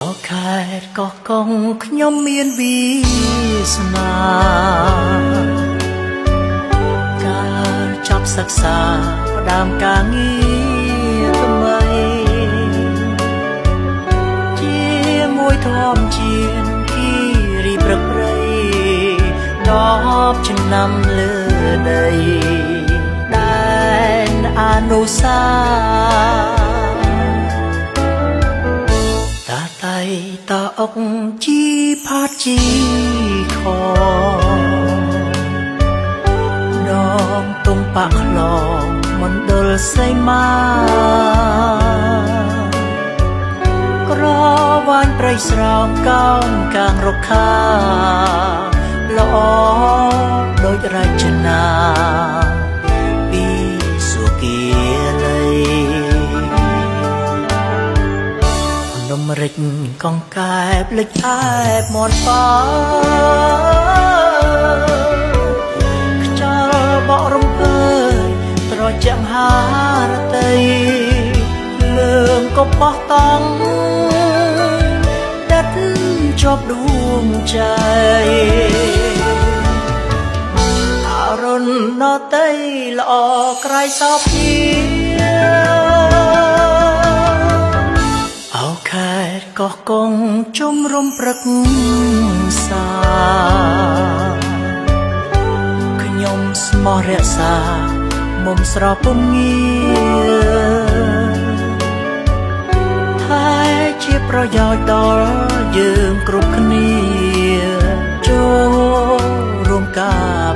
ខេត្តកោះកុងខ្ញុំមានវាសនាការចាប់សិក្សាផ្ដើមការងារថ្មីជាមួយធម្មជាតិគីរីព្រឹកព្រៃ10ឆ្នាំលើដីដែនអនុសាតាអុកជីផាជីខនំទុំប៉ាក់ឡងមណ្ឌលសីមាក្រវាញ់ព្រៃស្រោមកោងកាងរុក្ខាល្អដូចរចនាពីសុគាលីនំរិចកងកែបលិចអែបមាត់ប៉ាខ្យល់បក់រំភើយត្រជាក់ហារតីលើងក៏បោះតង់ដាត់ជាប់ដួងใจអរុណណតីល្អក្រៃសោភាខេត្តកោះកុងជំរុំព្រឹកសាខ្ញុំស្មោះរក្សាមុំស្រពំងារតែជាប្រយោជន៍ដល់យើងគ្រប់គ្នាចូលរួមការ